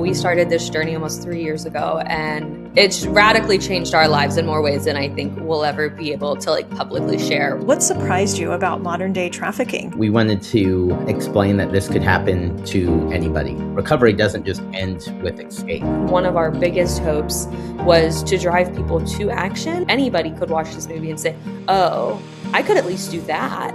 we started this journey almost 3 years ago, and it's radically changed our lives in more ways than I think we'll ever be able to publicly share. What surprised you about modern day trafficking? We wanted to explain that this could happen to anybody. Recovery doesn't just end with escape. One of our biggest hopes was to drive people to action. Anybody could watch this movie and say, oh, I could at least do that.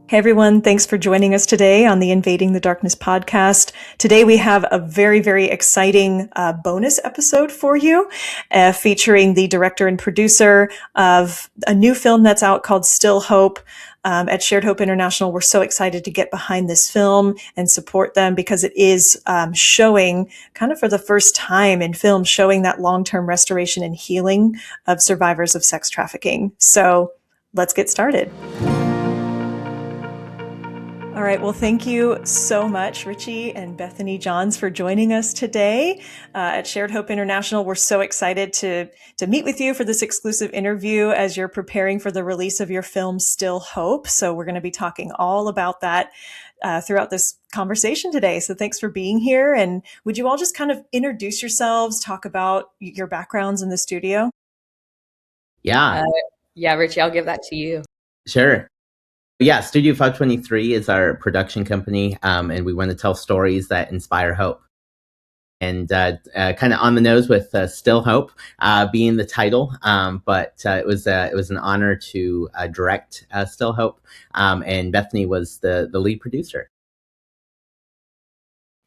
Hey everyone, thanks for joining us today on the Invading the Darkness podcast. Today we have a very, very exciting bonus episode for you, featuring the director and producer of a new film that's out called Still Hope. At Shared Hope International, we're so excited to get behind this film and support them because it is showing, kind of for the first time in film, showing that long-term restoration and healing of survivors of sex trafficking. So let's get started. All right. Well, thank you so much, Richie and Bethany Johns, for joining us today at Shared Hope International. We're so excited to meet with you for this exclusive interview as you're preparing for the release of your film, Still Hope. So we're going to be talking all about that throughout this conversation today. So thanks for being here. And would you all just kind of introduce yourselves, talk about your backgrounds in the studio? Yeah, Richie, I'll give that to you. sure. Yeah, Studio 523 is our production company, and we want to tell stories that inspire hope. And kind of on the nose with Still Hope being the title, but it was an honor to direct Still Hope, and Bethany was the lead producer.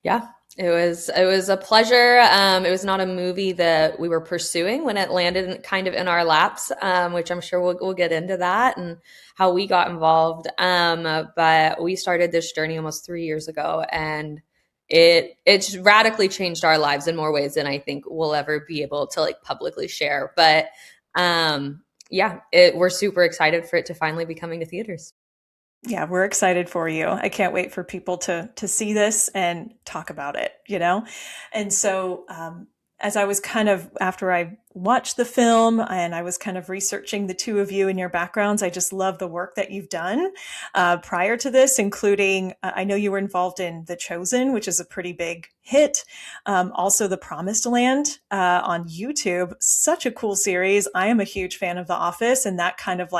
Yeah, it was a pleasure. It was not a movie that we were pursuing when it landed kind of in our laps, which I'm sure we'll get into that and how we got involved. But we started this journey almost 3 years ago, and it's radically changed our lives in more ways than I think we'll ever be able to publicly share. But we're super excited for it to finally be coming to theaters. Yeah, we're excited for you. I can't wait for people to see this and talk about it, And so as I was after I watched the film and I was kind of researching the two of you and your backgrounds, I just love the work that you've done prior to this, including, I know you were involved in The Chosen, which is a pretty big hit. Also The Promised Land on YouTube, such a cool series. I am a huge fan of The Office and that kind of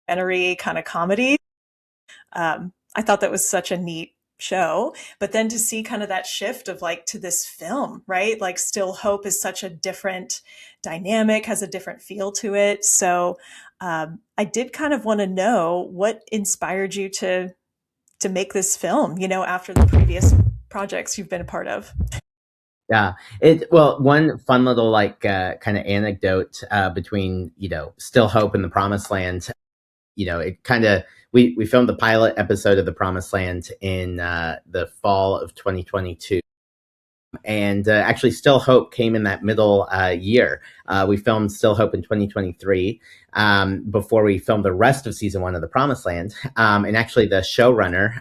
kind of comedy. I thought that was such a neat show, but then to see kind of that shift of to this film, right? Still Hope is such a different dynamic, has a different feel to it. So I did kind of want to know what inspired you to make this film, after the previous projects you've been a part of. Yeah. One fun little kind of anecdote between Still Hope and The Promised Land. It kind of, we filmed the pilot episode of The Promised Land in the fall of 2022. And actually Still Hope came in that middle year. We filmed Still Hope in 2023 before we filmed the rest of season 1 of The Promised Land. And actually the showrunner,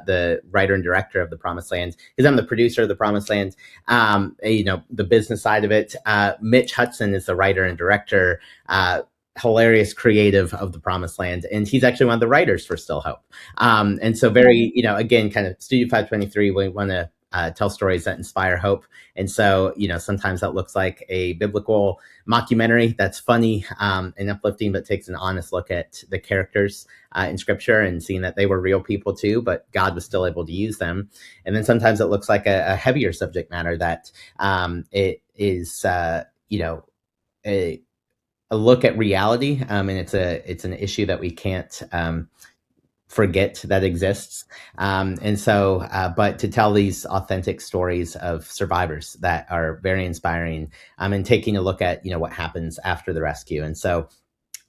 the writer and director of The Promised Land, because I'm the producer of The Promised Land, the business side of it, Mitch Hudson is the writer and director, hilarious creative of The Promised Land, and he's actually one of the writers for Still Hope. And so very, again, kind of Studio 523, we want to tell stories that inspire hope. And so, sometimes that looks like a biblical mockumentary that's funny and uplifting, but takes an honest look at the characters in scripture and seeing that they were real people too, but God was still able to use them. And then sometimes it looks like a heavier subject matter that it is, a look at reality, and it's an issue that we can't forget that exists, and so but to tell these authentic stories of survivors that are very inspiring, and taking a look at what happens after the rescue. And so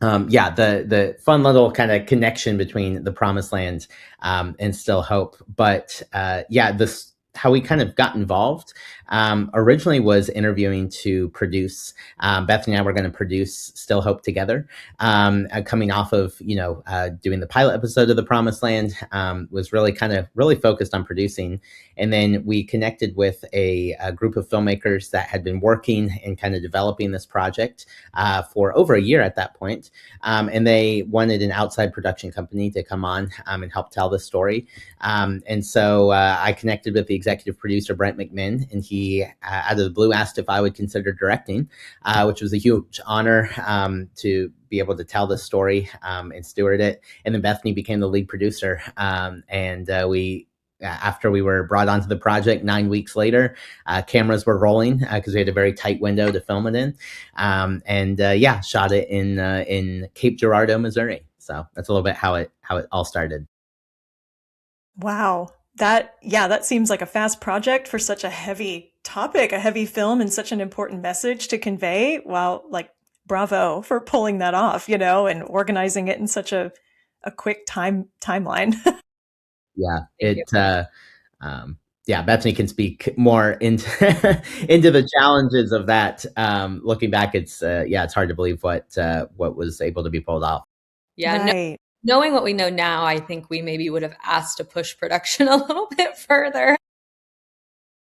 the fun little kind of connection between The Promised Land and Still Hope. But how we kind of got involved originally was interviewing to produce. Bethany and I were going to produce Still Hope together. Coming off of doing the pilot episode of The Promised Land, was really kind of really focused on producing, and then we connected with a group of filmmakers that had been working and kind of developing this project for over a year at that point, and they wanted an outside production company to come on and help tell the story. And so I connected with the executive producer, Brent McMinn, and he, out of the blue, asked if I would consider directing, which was a huge honor to be able to tell this story and steward it. And then Bethany became the lead producer. And we after we were brought onto the project 9 weeks later, cameras were rolling because we had a very tight window to film it in. And shot it in Cape Girardeau, Missouri. So that's a little bit how it all started. Wow. That seems like a fast project for such a heavy topic, a heavy film, and such an important message to convey. Wow, like bravo for pulling that off, and organizing it in such a quick timeline. Yeah, Thank you. Bethany can speak more into into the challenges of that. Looking back, it's hard to believe what was able to be pulled off. Yeah, no, Right. knowing what we know now, I think we maybe would have asked to push production a little bit further.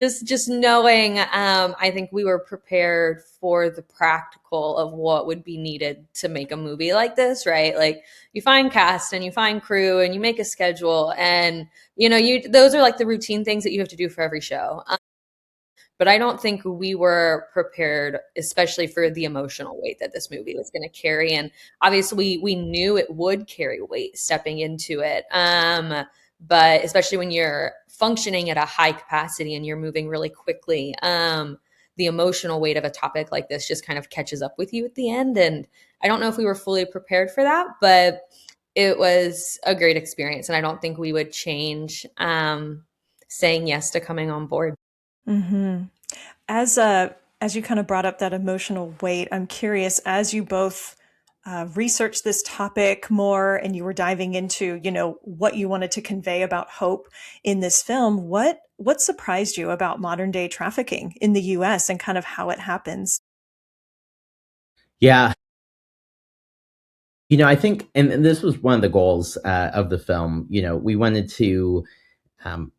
Just knowing, I think we were prepared for the practical of what would be needed to make a movie like this, right? Like you find cast and you find crew and you make a schedule, and you those are like the routine things that you have to do for every show. But I don't think we were prepared, especially for the emotional weight that this movie was going to carry. And obviously, we knew it would carry weight stepping into it. But especially when you're functioning at a high capacity and you're moving really quickly, the emotional weight of a topic like this just kind of catches up with you at the end. And I don't know if we were fully prepared for that, but it was a great experience. And I don't think we would change saying yes to coming on board. Hmm. As you kind of brought up that emotional weight, I'm curious, as you both researched this topic more and you were diving into, what you wanted to convey about hope in this film, what surprised you about modern day trafficking in the US and kind of how it happens? Yeah, I think, and this was one of the goals of the film. We wanted to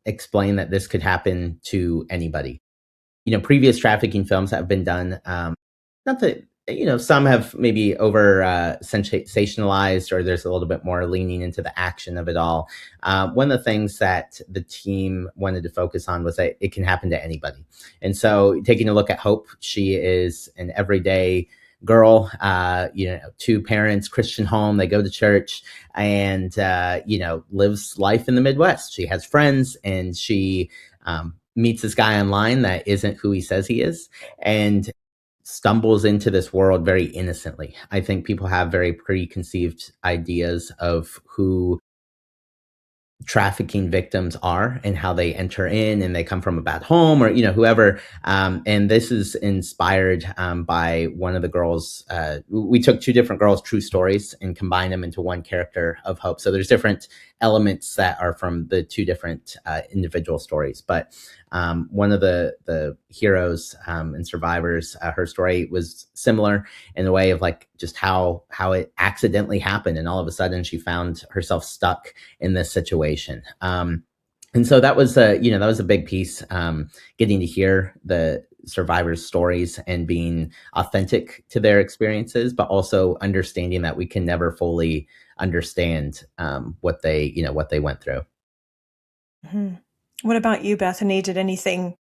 explain that this could happen to anybody. Previous trafficking films have been done. Not that some have maybe over sensationalized, or there's a little bit more leaning into the action of it all. One of the things that the team wanted to focus on was that it can happen to anybody. And so, taking a look at Hope, she is an everyday girl, two parents, Christian home, they go to church, and lives life in the Midwest. She has friends, and she meets this guy online that isn't who he says he is, and stumbles into this world very innocently. I think people have very preconceived ideas of who trafficking victims are and how they enter in, and they come from a bad home, or whoever, and this is inspired by one of the girls. We took two different girls' true stories and combined them into one character of Hope, so there's different elements that are from the two different individual stories. But one of the heroes and survivors, her story was similar in the way of like just how it accidentally happened, and all of a sudden she found herself stuck in this situation. And so that was a big piece, getting to hear the survivors' stories and being authentic to their experiences, but also understanding that we can never fully understand what they went through. Mhm. What about you, Bethany? Did anything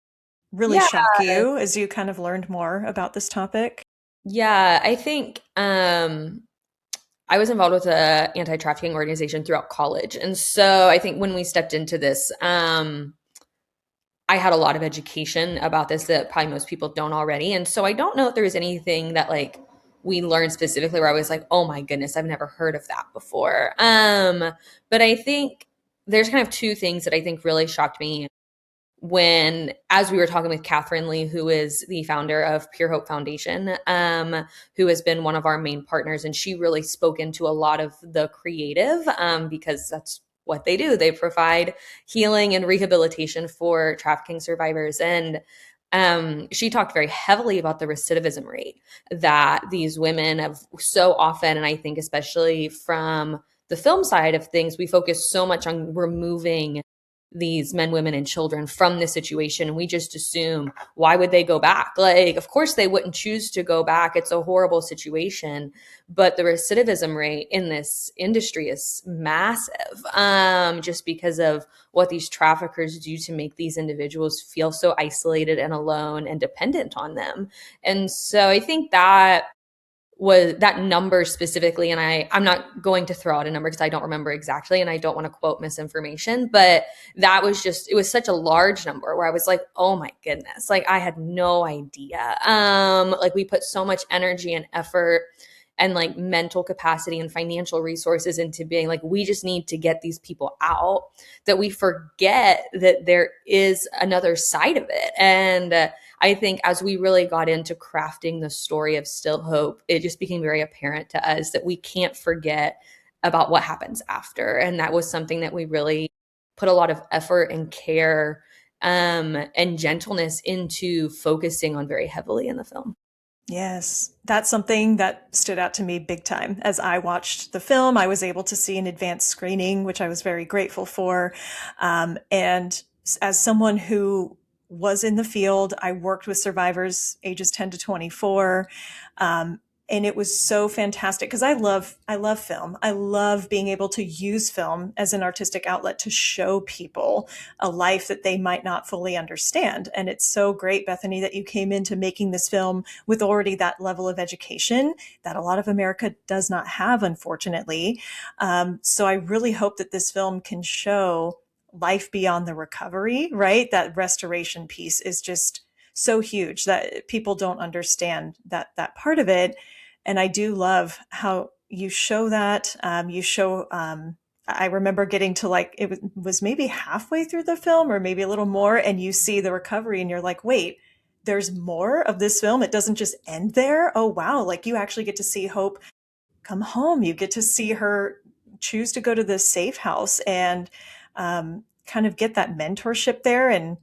really Yeah. shock you as you kind of learned more about this topic? Yeah, I think I was involved with a anti-trafficking organization throughout college. And so I think when we stepped into this, I had a lot of education about this that probably most people don't already. And so I don't know if there was anything that like we learned specifically where I was like, oh my goodness, I've never heard of that before. But I think there's kind of two things that I think really shocked me when, as we were talking with Catherine Lee, who is the founder of Pure Hope Foundation, who has been one of our main partners, and she really spoke into a lot of the creative, because that's what they do. They provide healing and rehabilitation for trafficking survivors. And she talked very heavily about the recidivism rate that these women have so often. And I think, especially from the film side of things, we focus so much on removing these men, women, and children from this situation. And we just assume, why would they go back? Like, of course, they wouldn't choose to go back. It's a horrible situation. But the recidivism rate in this industry is massive, just because of what these traffickers do to make these individuals feel so isolated and alone and dependent on them. And so I think that was that number specifically, and I'm not going to throw out a number because I don't remember exactly and I don't want to quote misinformation, but that was just, it was such a large number where I was like, oh my goodness, like I had no idea. Like we put so much energy and effort and like mental capacity and financial resources into being like, we just need to get these people out, that we forget that there is another side of it. And I think as we really got into crafting the story of Still Hope, it just became very apparent to us that we can't forget about what happens after. And that was something that we really put a lot of effort and care and gentleness into focusing on very heavily in the film. Yes, that's something that stood out to me big time. As I watched the film, I was able to see an advanced screening, which I was very grateful for. And as someone who was in the field, I worked with survivors ages 10 to 24. And it was so fantastic because I love film. I love being able to use film as an artistic outlet to show people a life that they might not fully understand. And it's so great, Bethany, that you came into making this film with already that level of education that a lot of America does not have, unfortunately. So I really hope that this film can show life beyond the recovery, right? That restoration piece is just so huge that people don't understand that part of it. And I do love how you show that. You show, I remember getting to like, it was maybe halfway through the film or maybe a little more, and you see the recovery and you're like, wait, there's more of this film. It doesn't just end there. Oh, wow. Like you actually get to see Hope come home. You get to see her choose to go to the safe house and kind of get that mentorship there. And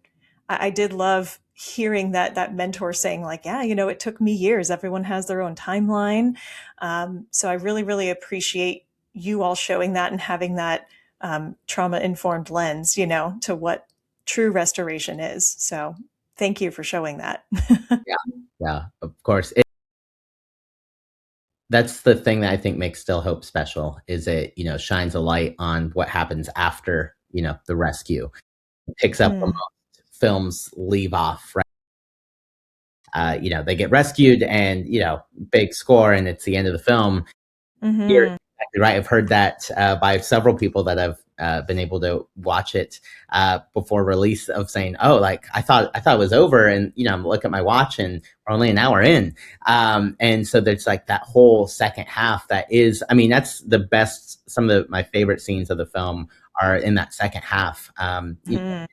I did love hearing that mentor saying like, yeah, you know, it took me years. Everyone has their own timeline. So I really, really appreciate you all showing that and having that trauma informed lens, you know, to what true restoration is. So thank you for showing that. Yeah, yeah, of course. That's the thing that I think makes Still Hope special, is it, shines a light on what happens after, the rescue. It picks up where Mm. most films leave off, right? They get rescued and, big score and it's the end of the film. You're Hmm. exactly right. I've heard that by several people that have been able to watch it before release, of saying, "Oh, like I thought it was over," and I'm looking at my watch and we're only an hour in, and so there's like that whole second half that is, I mean, that's the best. Some of my favorite scenes of the film are in that second half. Mm.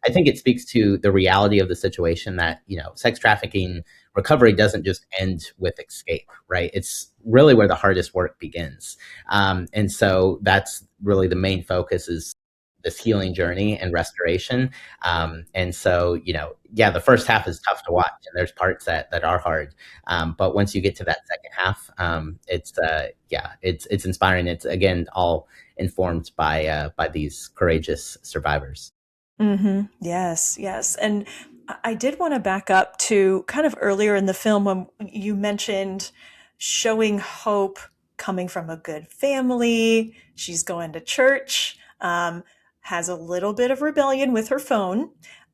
I think it speaks to the reality of the situation that, sex trafficking recovery doesn't just end with escape, right? It's really where the hardest work begins. And so that's really the main focus, is this healing journey and restoration. And so, yeah, the first half is tough to watch and there's parts that are hard. But once you get to that second half, it's inspiring. It's, again, all informed by these courageous survivors. Yes, yes. And I did want to back up to kind of earlier in the film when you mentioned showing Hope coming from a good family. She's going to church, has a little bit of rebellion with her phone.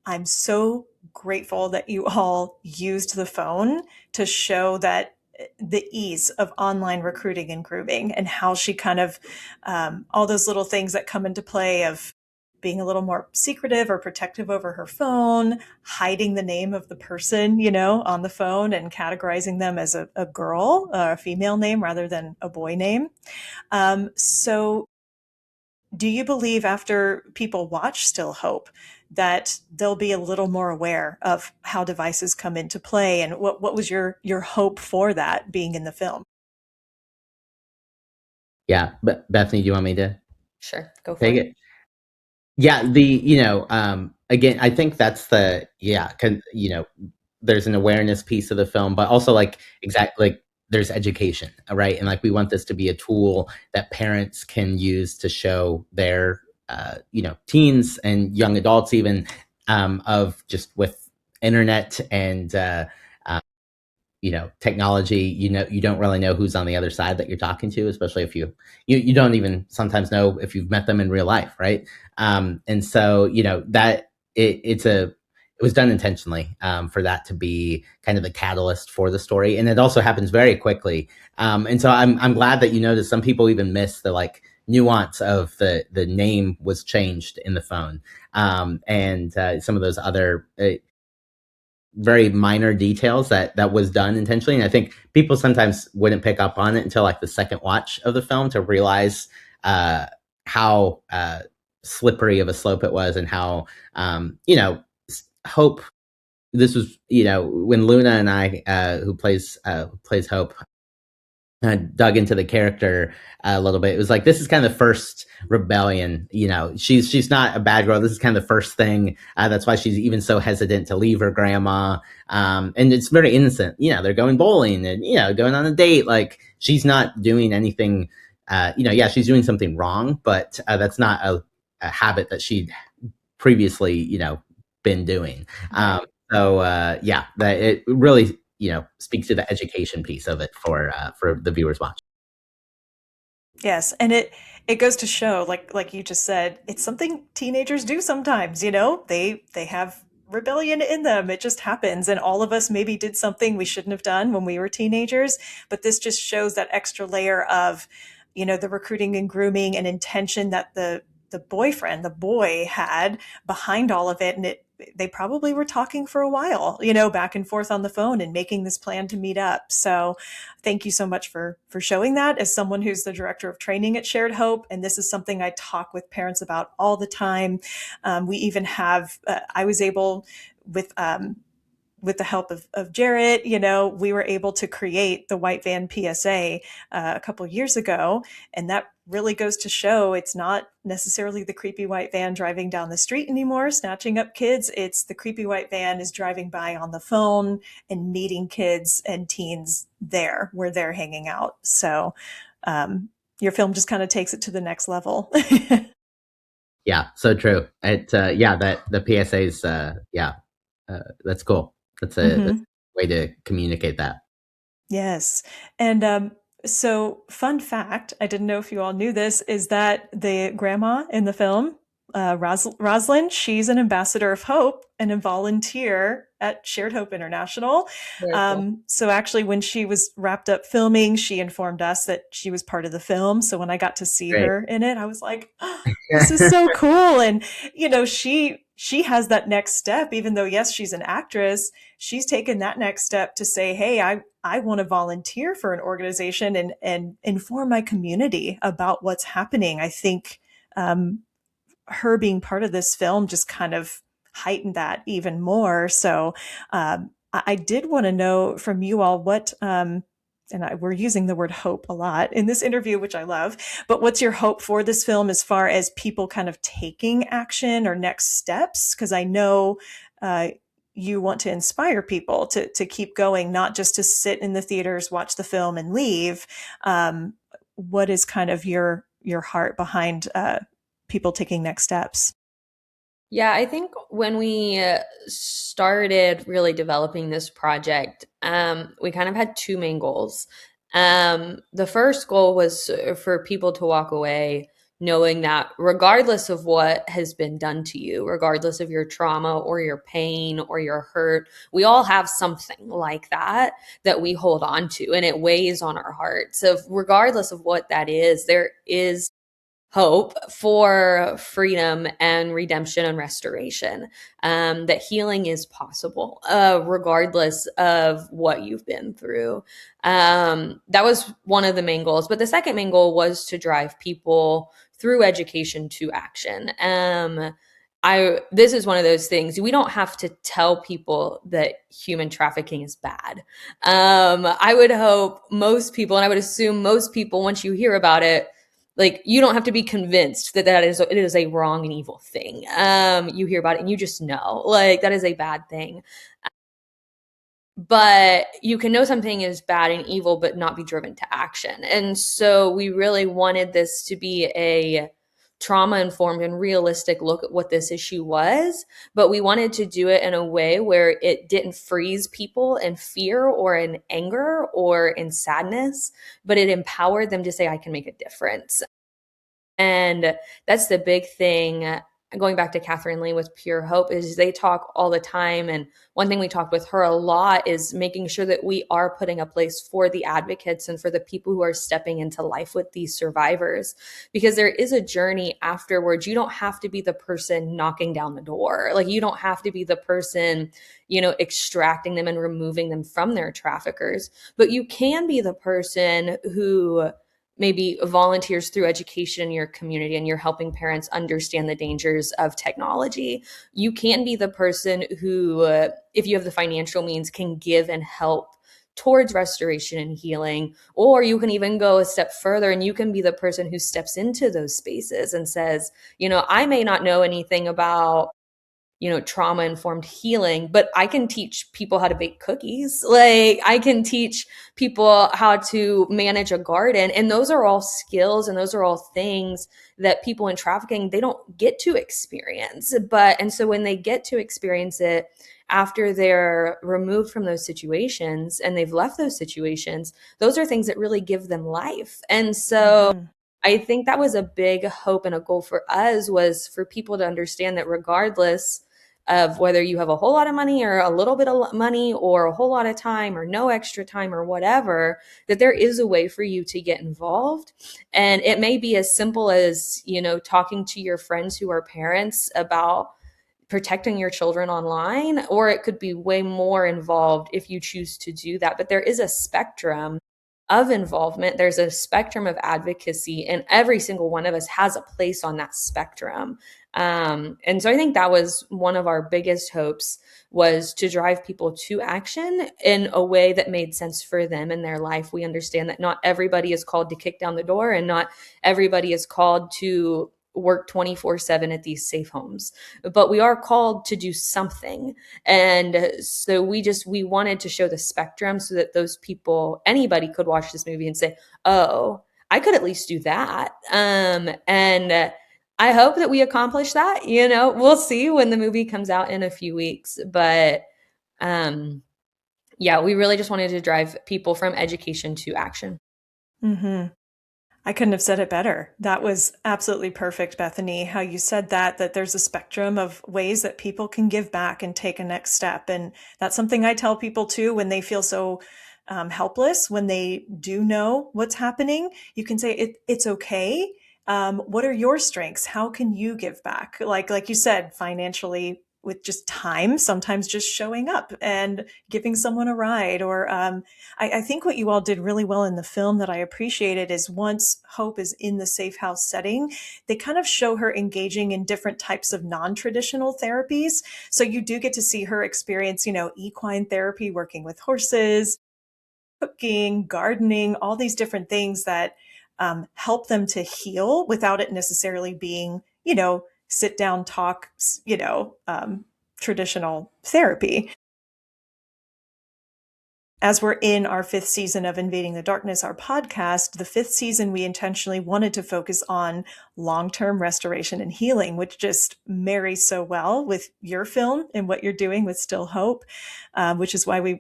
I'm so grateful that you all used the phone to show that the ease of online recruiting and grooming and how she kind of all those little things that come into play of being a little more secretive or protective over her phone, hiding the name of the person, you know, on the phone and categorizing them as a girl, a female name rather than a boy name. So do you believe after people watch Still Hope that they'll be a little more aware of how devices come into play? And what was your hope for that being in the film? Yeah, but Bethany, do you want me to Sure, go for take it. it? Yeah, again, I think that's there's an awareness piece of the film, but also like exactly like there's education, right? And like we want this to be a tool that parents can use to show their teens and young adults even of just with internet and technology, you don't really know who's on the other side that you're talking to, especially if you don't even sometimes know if you've met them in real life, right? And so that it was done intentionally, for that to be kind of the catalyst for the story, and it also happens very quickly. And so I'm glad that you noticed some people even miss the like nuance of the name was changed in the phone, and some of those other very minor details that was done intentionally. And I think people sometimes wouldn't pick up on it until like the second watch of the film to realize how slippery of a slope it was, and how Hope. This was when Luna and I, who plays Hope, dug into the character a little bit. It was like this is kind of the first rebellion. She's not a bad girl. This is kind of the first thing. That's why she's even so hesitant to leave her grandma. And it's very innocent. They're going bowling and going on a date. Like she's not doing anything. Yeah, she's doing something wrong, but that's not a habit that she'd previously been doing. Right. Yeah, that it really speaks to the education piece of it for the viewers watch. Yes, and it goes to show, like you just said, it's something teenagers do sometimes, They have rebellion in them. It just happens, and all of us maybe did something we shouldn't have done when we were teenagers, but this just shows that extra layer of, the recruiting and grooming and intention that the boy had behind all of it, and they probably were talking for a while, back and forth on the phone and making this plan to meet up. So thank you so much for showing that, as someone who's the director of training at Shared Hope. And this is something I talk with parents about all the time. We even have, I was able with the help of Jarrett, we were able to create the White Van PSA a couple of years ago. And that really goes to show it's not necessarily the creepy white van driving down the street anymore, snatching up kids. It's the creepy white van is driving by on the phone and meeting kids and teens there where they're hanging out. So your film just kind of takes it to the next level. Yeah, so true. Yeah, that the PSA's, that's cool. That's Mm-hmm. a way to communicate that. Yes. And so, fun fact, I didn't know if you all knew this, is that the grandma in the film, Rosalind, she's an ambassador of hope and a volunteer at Shared Hope International. Very cool. So, actually, when she was wrapped up filming, she informed us that she was part of the film. So, when I got to see Great. her in it, I was like, oh, this is so cool. And, she has that next step, even though, yes, she's an actress, she's taken that next step to say, hey, I want to volunteer for an organization and inform my community about what's happening. I think her being part of this film just kind of heightened that even more. So I did want to know from you all what, we're using the word hope a lot in this interview, which I love, but what's your hope for this film as far as people kind of taking action or next steps? Because I know you want to inspire people to keep going, not just to sit in the theaters, watch the film and leave. What is kind of your heart behind people taking next steps? Yeah, I think when we started really developing this project, we kind of had two main goals. The first goal was for people to walk away knowing that regardless of what has been done to you, regardless of your trauma or your pain or your hurt, we all have something like that that we hold on to and it weighs on our heart. So, regardless of what that is, there is hope for freedom and redemption and restoration, that healing is possible, regardless of what you've been through. That was one of the main goals. But the second main goal was to drive people through education to action. This is one of those things we don't have to tell people that human trafficking is bad. I would hope most people, and I would assume most people, once you hear about it, like you don't have to be convinced that it is a wrong and evil thing. You hear about it and you just know like that is a bad thing. But you can know something is bad and evil but not be driven to action. And so we really wanted this to be a trauma informed and realistic look at what this issue was, but we wanted to do it in a way where it didn't freeze people in fear or in anger or in sadness, but it empowered them to say, I can make a difference. And that's the big thing. Going back to Catherine Lee with Pure Hope, is they talk all the time. And one thing we talked with her a lot is making sure that we are putting a place for the advocates and for the people who are stepping into life with these survivors, because there is a journey afterwards. You don't have to be the person knocking down the door. Like you don't have to be the person, extracting them and removing them from their traffickers, but you can be the person who maybe volunteers through education in your community and you're helping parents understand the dangers of technology. You can be the person who, if you have the financial means, can give and help towards restoration and healing. Or you can even go a step further and you can be the person who steps into those spaces and says, I may not know anything about trauma informed healing, but I can teach people how to bake cookies. Like I can teach people how to manage a garden. And those are all skills and those are all things that people in trafficking, they don't get to experience. And so when they get to experience it after they're removed from those situations and they've left those situations, those are things that really give them life. And so Mm-hmm. I think that was a big hope and a goal for us, was for people to understand that regardless of whether you have a whole lot of money or a little bit of money or a whole lot of time or no extra time or whatever, that there is a way for you to get involved. And it may be as simple as, talking to your friends who are parents about protecting your children online, or it could be way more involved if you choose to do that. But there is a spectrum of involvement. There's a spectrum of advocacy, and every single one of us has a place on that spectrum. And so I think that was one of our biggest hopes, was to drive people to action in a way that made sense for them in their life. We understand that not everybody is called to kick down the door, and not everybody is called to work 24/7 at these safe homes, but we are called to do something. And so we wanted to show the spectrum so that those people, anybody could watch this movie and say, oh, I could at least do that. And I hope that we accomplish that. We'll see when the movie comes out in a few weeks, but yeah, we really just wanted to drive people from education to action. Mm-hmm. I couldn't have said it better. That was absolutely perfect, Bethany, how you said that there's a spectrum of ways that people can give back and take a next step. And that's something I tell people too, when they feel so helpless, when they do know what's happening. You can say, it's okay. What are your strengths? How can you give back? Like you said, financially, with just time, sometimes just showing up and giving someone a ride. Or I think what you all did really well in the film that I appreciated is, once Hope is in the safe house setting, they kind of show her engaging in different types of non-traditional therapies. So you do get to see her experience, equine therapy, working with horses, cooking, gardening, all these different things that help them to heal without it necessarily being, sit down, talk, traditional therapy. As we're in our 5th season of Invading the Darkness, our podcast, the 5th season, we intentionally wanted to focus on long-term restoration and healing, which just marries so well with your film and what you're doing with Still Hope, which is why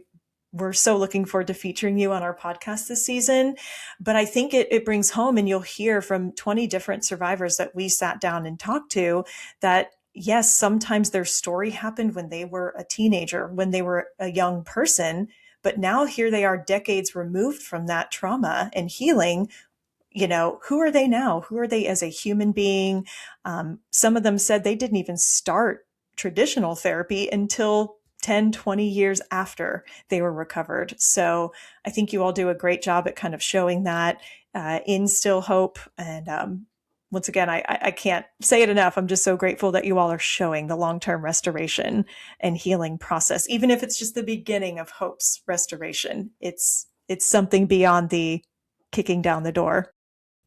we're so looking forward to featuring you on our podcast this season. But I think it brings home, and you'll hear from 20 different survivors that we sat down and talked to, that yes, sometimes their story happened when they were a teenager, when they were a young person, but now here they are, decades removed from that trauma and healing. Who are they now? Who are they as a human being? Some of them said they didn't even start traditional therapy until 10, 20 years after they were recovered. So I think you all do a great job at kind of showing that in Still Hope. And once again, I can't say it enough. I'm just so grateful that you all are showing the long-term restoration and healing process. Even if it's just the beginning of Hope's restoration, it's something beyond the kicking down the door.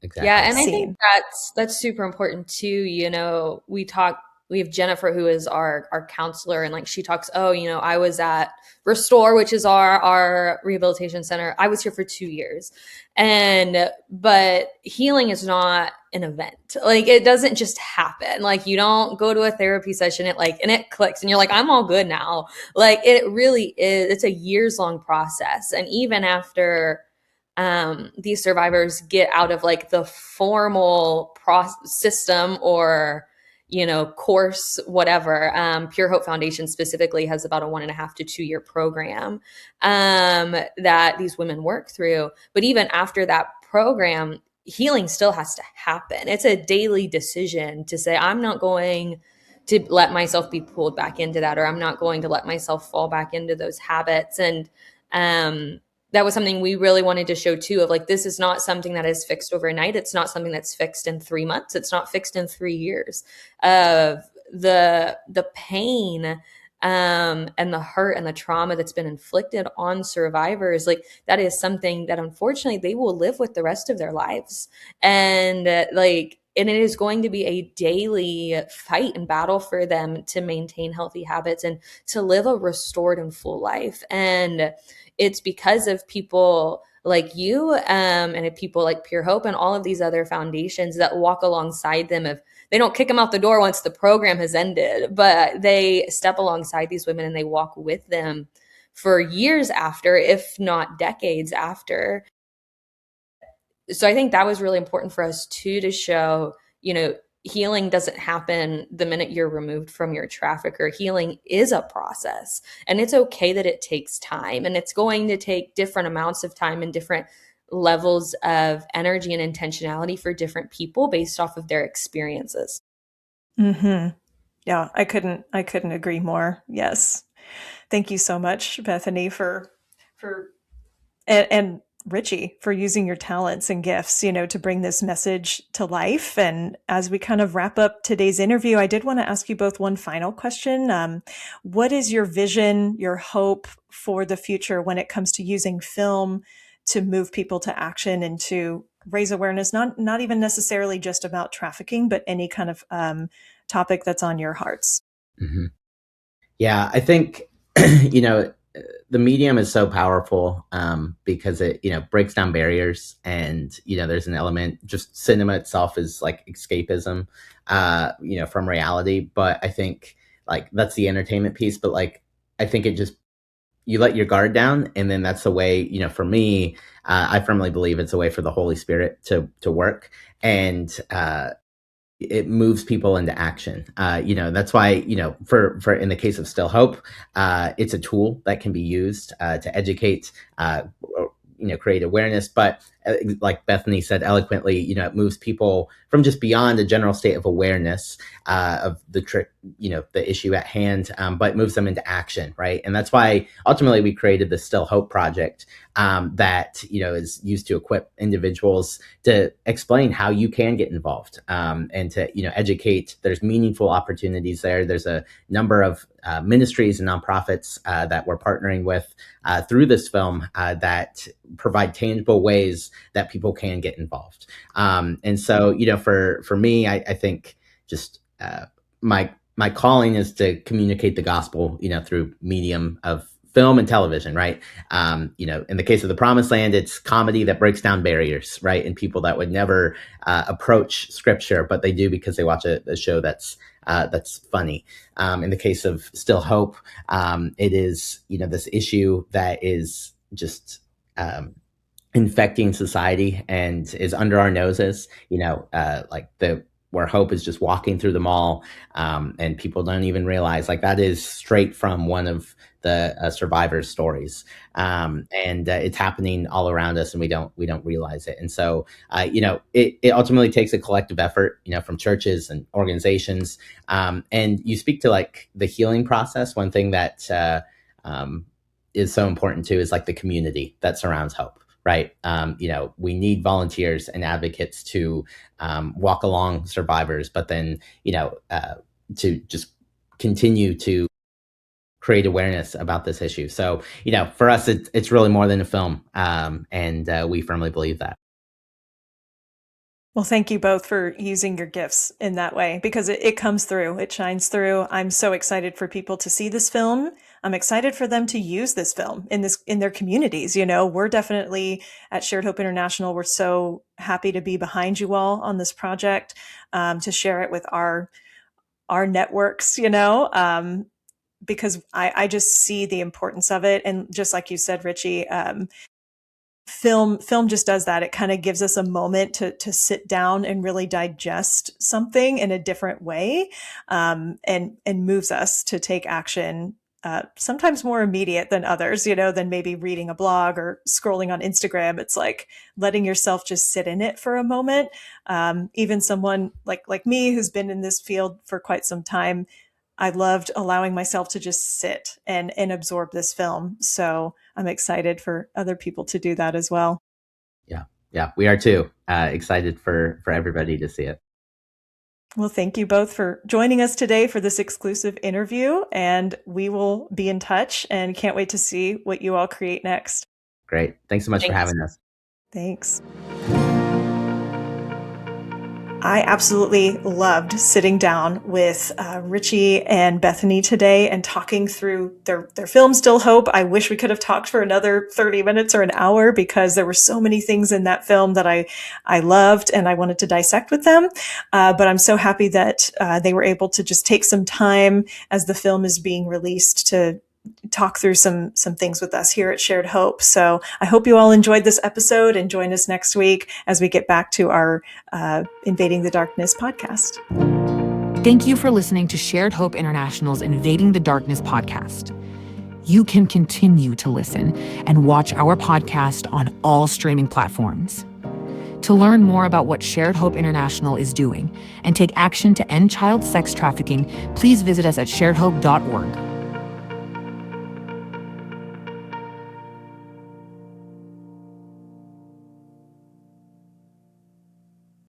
Yeah, exactly. and I think scene. that's super important too. We have Jennifer who is our counselor, and like she talks, oh, I was at Restore, which is our rehabilitation center. I was here for 2 years. But healing is not an event. Like it doesn't just happen. Like you don't go to a therapy session, and it clicks and you're like, I'm all good now. Like it really is, it's a years long process. And even after these survivors get out of like the formal system or course, whatever. Pure Hope Foundation specifically has about a 1.5 to 2 year program that these women work through. But even after that program, healing still has to happen. It's a daily decision to say, I'm not going to let myself be pulled back into that, or I'm not going to let myself fall back into those habits. And um, that was something we really wanted to show too, of like, this is not something that is fixed overnight. It's not something that's fixed in 3 months. It's not fixed in 3 years. Of the pain and the hurt and the trauma that's been inflicted on survivors, like that is something that unfortunately they will live with the rest of their lives. And it is going to be a daily fight and battle for them to maintain healthy habits and to live a restored and full life. And it's because of people like you, and people like Pure Hope and all of these other foundations that walk alongside them. Of They don't kick them out the door once the program has ended, but they step alongside these women and they walk with them for years after, if not decades after. So I think that was really important for us too, to show, healing doesn't happen the minute you're removed from your trafficker. Healing is a process, and it's okay that it takes time, and it's going to take different amounts of time and different levels of energy and intentionality for different people based off of their experiences. Hmm. Yeah, I couldn't agree more. Yes. Thank you so much, Bethany, for and Richie, for using your talents and gifts, to bring this message to life. And as we kind of wrap up today's interview, I did want to ask you both one final question. What is your vision, your hope for the future when it comes to using film to move people to action and to raise awareness, not even necessarily just about trafficking, but any kind of topic that's on your hearts? Hmm. Yeah, I think you know the medium is so powerful because it breaks down barriers, and there's an element, just cinema itself is like escapism from reality. But I think like that's the entertainment piece, but like I think it just, you let your guard down, and then that's the way, for me, I firmly believe it's a way for the Holy Spirit to work, and it moves people into action. That's why, for in the case of Still Hope, it's a tool that can be used to educate, create awareness. But like Bethany said eloquently, it moves people from just beyond a general state of awareness of the issue at hand, but it moves them into action, right? And that's why ultimately we created the Still Hope project, that is used to equip individuals to explain how you can get involved, and to educate. There's meaningful opportunities there. There's a number of ministries and nonprofits that we're partnering with through this film that provide tangible ways that people can get involved. And so, for me, I think just my calling is to communicate the gospel, through medium of film and television, right? In the case of The Promised Land, it's comedy that breaks down barriers, right? And people that would never approach scripture, but they do because they watch a show that's funny. In the case of Still Hope, it is this issue that is just infecting society and is under our noses. Like the where hope is just walking through the mall, and people don't even realize, like, that is straight from one of the survivors' stories, and it's happening all around us, and we don't realize it. And so, it ultimately takes a collective effort, from churches and organizations. And you speak to like the healing process. One thing that is so important too is like the community that surrounds hope, right? We need volunteers and advocates to walk along survivors, but then, to just continue to create awareness about this issue. So, for us, it's really more than a film. And we firmly believe that. Well, thank you both for using your gifts in that way because it comes through, it shines through. I'm so excited for people to see this film. I'm excited for them to use this film in their communities. You know, we're definitely at Shared Hope International. We're so happy to be behind you all on this project, to share it with our networks. Because I just see the importance of it, and just like you said, Richie, film just does that. It kind of gives us a moment to sit down and really digest something in a different way, and moves us to take action, sometimes more immediate than others, than maybe reading a blog or scrolling on Instagram. It's like letting yourself just sit in it for a moment. Even someone like me who's been in this field for quite some time, I loved allowing myself to just sit and absorb this film. So I'm excited for other people to do that as well. Yeah. Yeah, we are too. Excited for everybody to see it. Well, thank you both for joining us today for this exclusive interview, and we will be in touch and can't wait to see what you all create next. Great. Thanks so much for having us. Thanks. I absolutely loved sitting down with Richie and Bethany today and talking through their film, Still Hope. I wish we could have talked for another 30 minutes or an hour because there were so many things in that film that I loved and I wanted to dissect with them. But I'm so happy that they were able to just take some time as the film is being released to talk through some things with us here at Shared Hope. So I hope you all enjoyed this episode and join us next week as we get back to our Invading the Darkness podcast. Thank you for listening to Shared Hope International's Invading the Darkness podcast. You can continue to listen and watch our podcast on all streaming platforms. To learn more about what Shared Hope International is doing and take action to end child sex trafficking, please visit us at sharedhope.org.